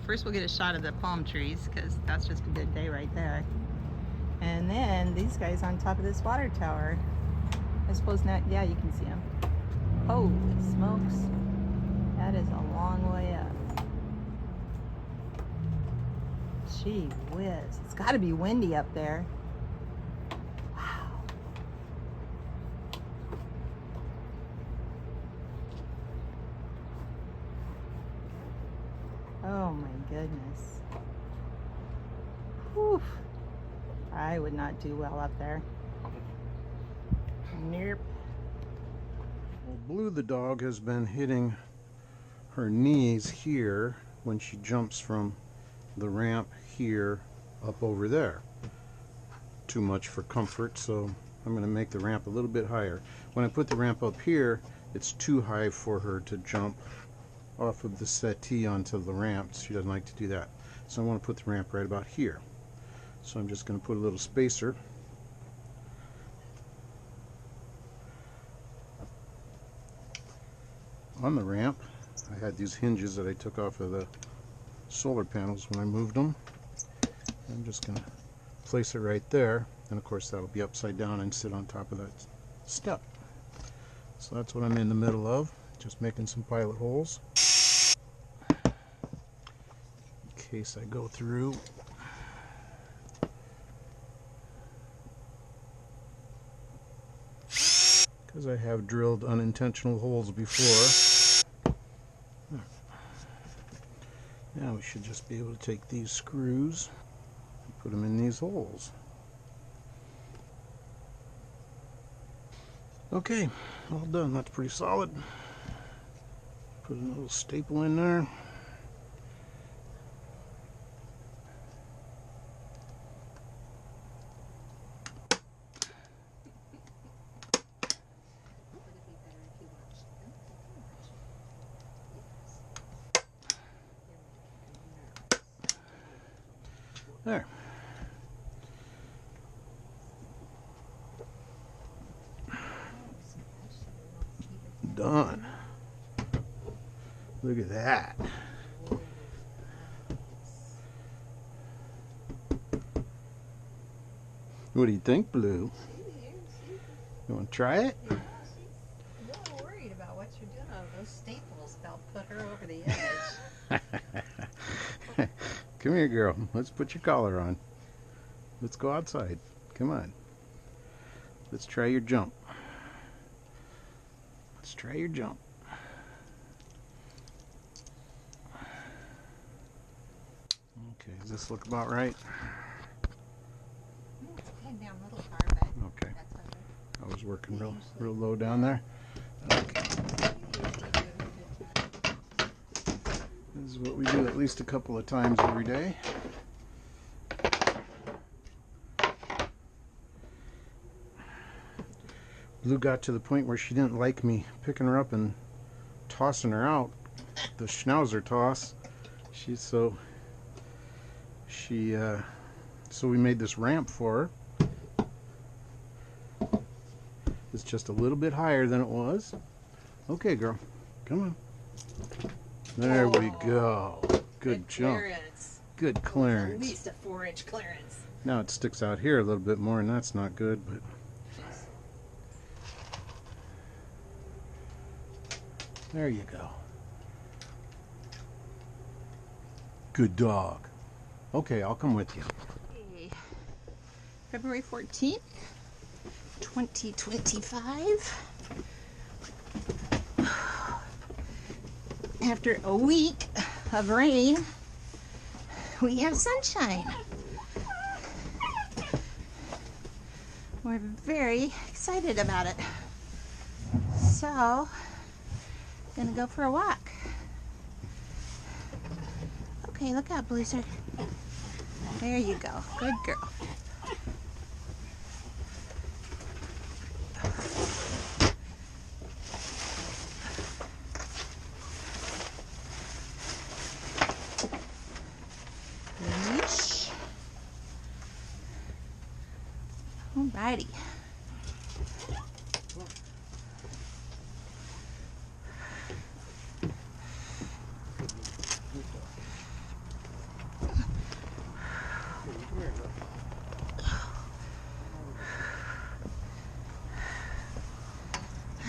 first we'll get a shot of the palm trees because that's just a good day right there. And then these guys on top of this water tower. I suppose not, yeah, you can see them. Holy smokes. That is a long way up. Gee whiz. It's got to be windy up there. Wow. Oh my goodness. Whew. I would not do well up there. Nope. Well, Blue the dog has been hitting her knees here when she jumps from the ramp here up over there. Too much for comfort, so I'm going to make the ramp a little bit higher. When I put the ramp up here, it's too high for her to jump off of the settee onto the ramp. She doesn't like to do that. So I want to put the ramp right about here. So I'm just going to put a little spacer on the ramp. I had these hinges that I took off of the solar panels when I moved them. I'm just going to place it right there, and of course that'll be upside down and sit on top of that step. So that's what I'm in the middle of, just making some pilot holes in case I go through. Because I have drilled unintentional holes before. Now we should just be able to take these screws and put them in these holes. Okay, all done. That's pretty solid. Put a little staple in there. There. Done. Look at that. What do you think, Blue? You want to try it? I'm a little worried about what you're doing. Those staples about put her over the edge. Come here, girl. Let's put your collar on. Let's go outside. Come on. Let's try your jump. Let's try your jump. Okay, does this look about right? It's came down a little far, but Okay. that's okay. I was working real low down there. Okay. This is what we do at least a couple of times every day. Blue got to the point where she didn't like me picking her up and tossing her out, the schnauzer toss. So we made this ramp for her. It's just a little bit higher than it was. Okay, girl, come on. There we go. Good jump. Clearance. Good clearance. At least a 4-inch clearance. Now it sticks out here a little bit more, and that's not good, but there you go. Good dog. Okay, I'll come with you. Okay. February 14th, 2025. After a week of rain, we have sunshine. We're very excited about it. So, gonna go for a walk. Okay, look out, Blizzard. There you go. Good girl. Yeesh. Alrighty.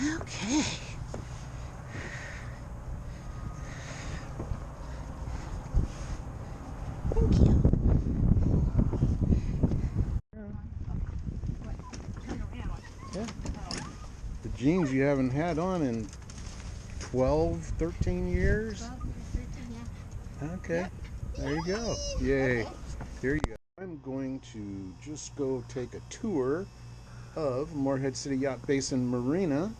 Okay. Thank you. Yeah. The jeans you haven't had on in 12, 13 years? 12, 13, yeah. Okay. Yep. There you go. Yay. Here you go. I'm going to just go take a tour of Morehead City Yacht Basin Marina.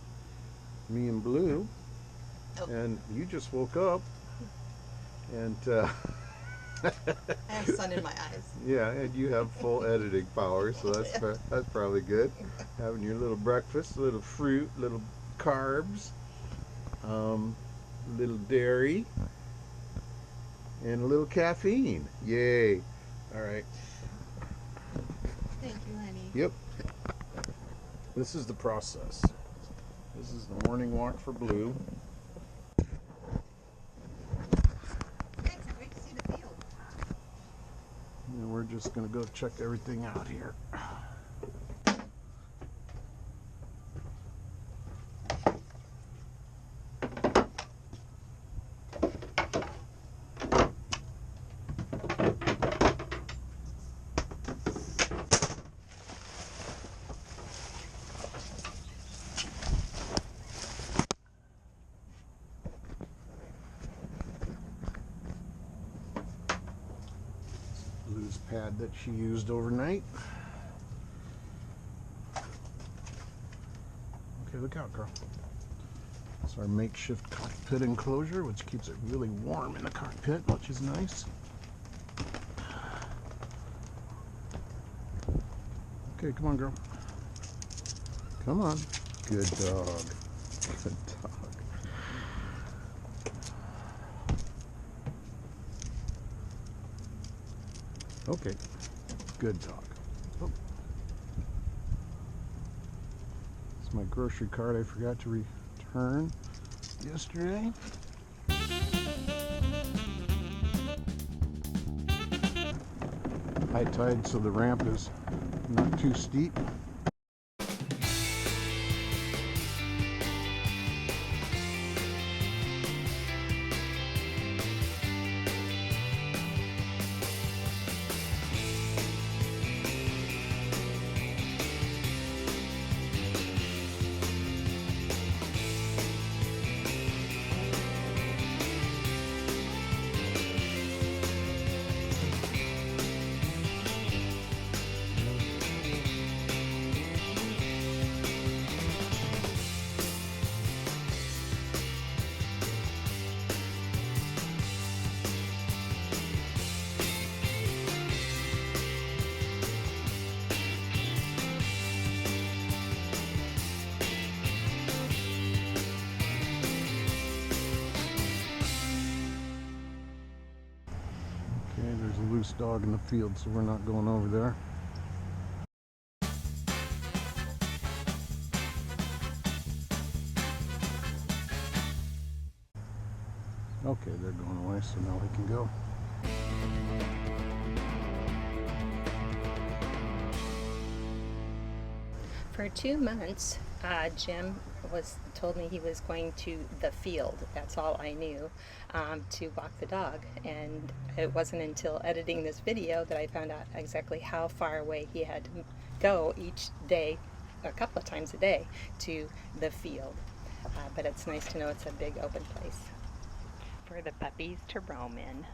Me and Blue. Oh. And you just woke up. And I have sun in my eyes. yeah, and you have full editing power, so that's probably good. Having your little breakfast, a little fruit, little carbs, little dairy, and a little caffeine. Yay! All right. Thank you, honey. Yep. This is the process. This is the morning walk for Blue. And we're just going to go check everything out here. Blue's pad that she used overnight. Okay, look out, girl. It's our makeshift cockpit enclosure, which keeps it really warm in the cockpit, which is nice. Okay, come on, girl. Come on. Good dog. Good dog. Okay, good dog. Oh. It's my grocery cart I forgot to return yesterday. High tide, so the ramp is not too steep. There's a loose dog in the field, so we're not going over there. Okay, they're going away, so now we can go. For 2 months, Jim told me he was going to the field. That's all I knew, to walk the dog. And it wasn't until editing this video that I found out exactly how far away he had to go each day, a couple of times a day, to the field. But it's nice to know it's a big open place for the puppies to roam in.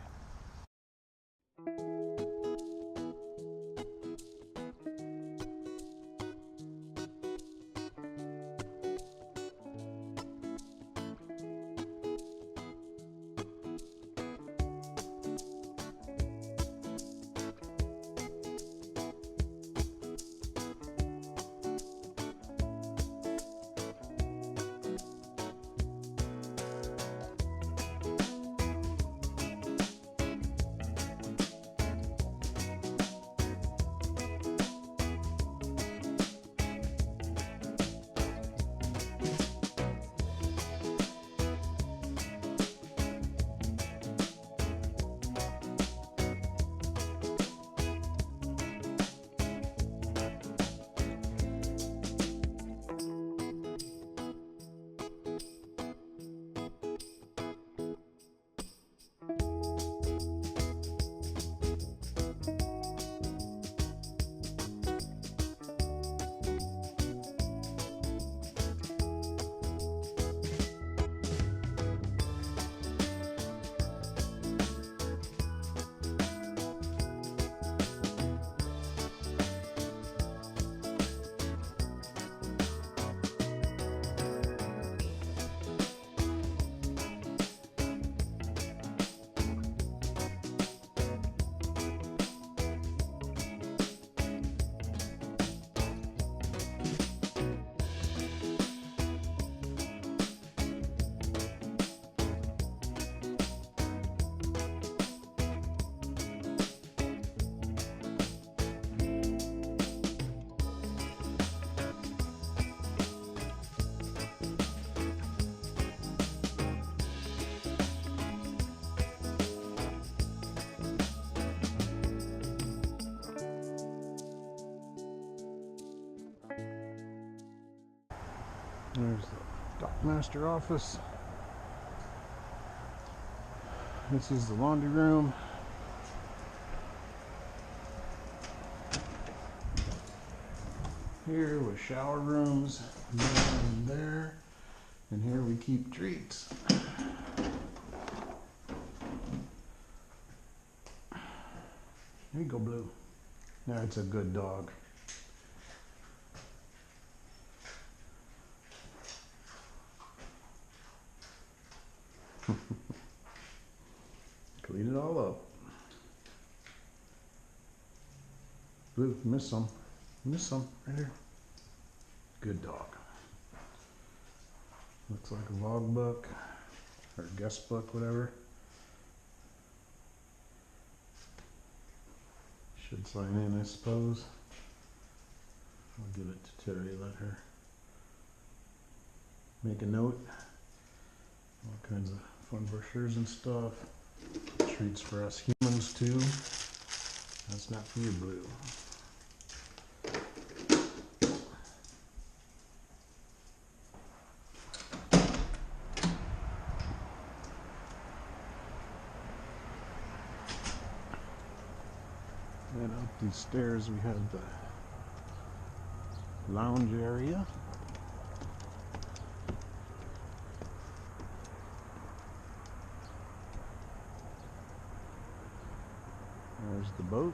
There's the dockmaster office. This is the laundry room. Here with shower rooms, there and there. And here we keep treats. There you go, Blue. That's a good dog. Clean it all up. Blue, miss some. Miss some right here. Good dog. Looks like a log book or guest book, whatever. Should sign in, I suppose. I'll give it to Teri, let her make a note. All kinds of fun brochures and stuff. Treats for us humans too. That's not for you, Blue. And up these stairs we have the lounge area. There's the boat.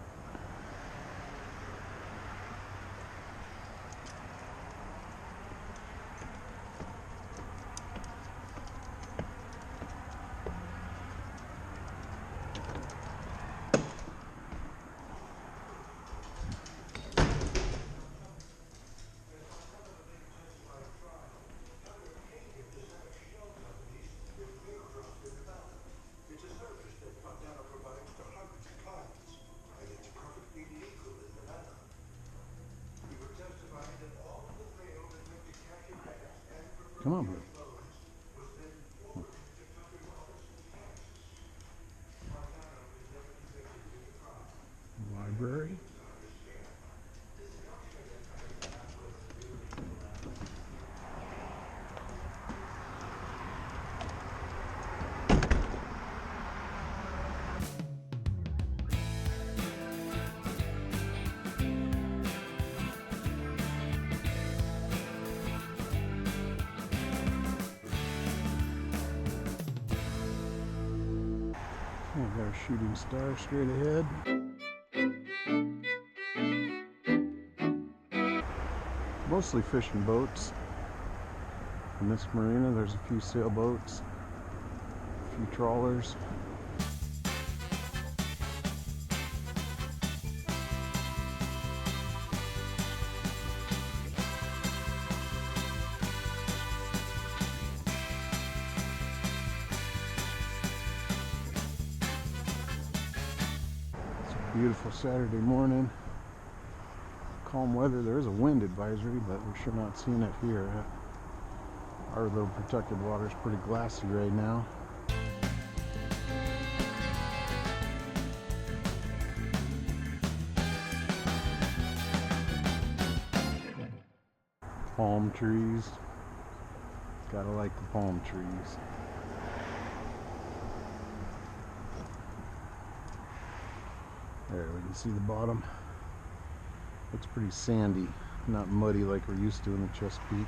Come on, Blue. Library. We've got a shooting star straight ahead. Mostly fishing boats. In this marina there's a few sailboats, a few trawlers. Beautiful Saturday morning. Calm weather. There is a wind advisory, but we're sure not seeing it here. Our little protected water is pretty glassy right now. Palm trees. Gotta like the palm trees. There, we can see the bottom. Looks pretty sandy, not muddy like we're used to in the Chesapeake.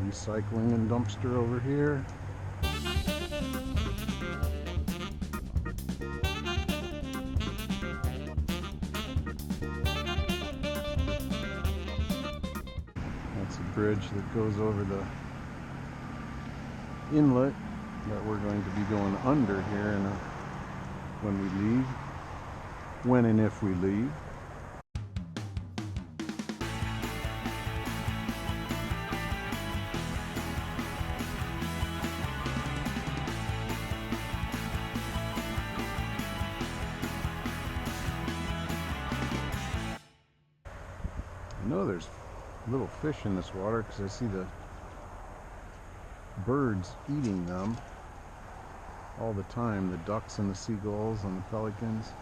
Recycling and dumpster over here. Bridge that goes over the inlet that we're going to be going under here when we leave, when and if we leave. I know there's little fish in this water because I see the birds eating them. all the time, the ducks and the seagulls and the pelicans.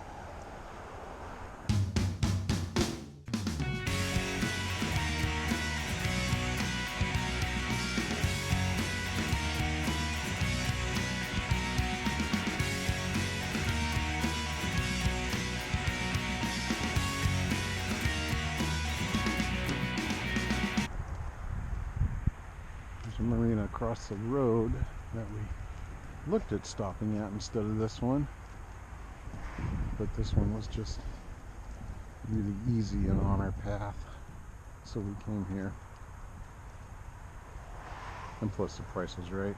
There's a marina across the road that we looked at stopping at instead of this one, but this one was just really easy and on our path, so we came here, and plus the price was right.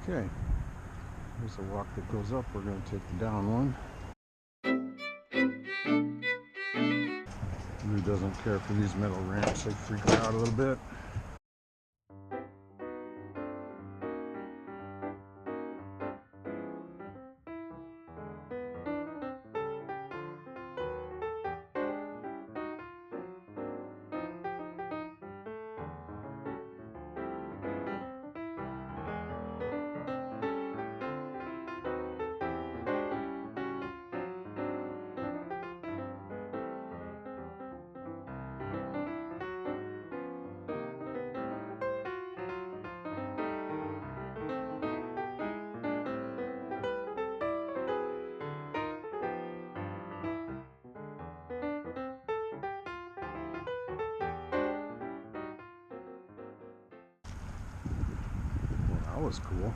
Okay, there's a walk that goes up. We're going to take the down one. Really doesn't care for these metal ramps. They freak her out a little bit. That was cool.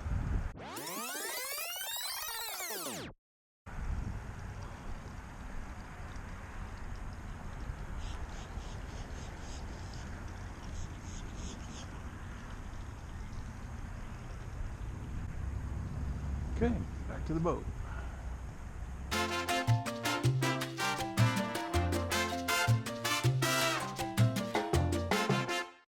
Okay, back to the boat.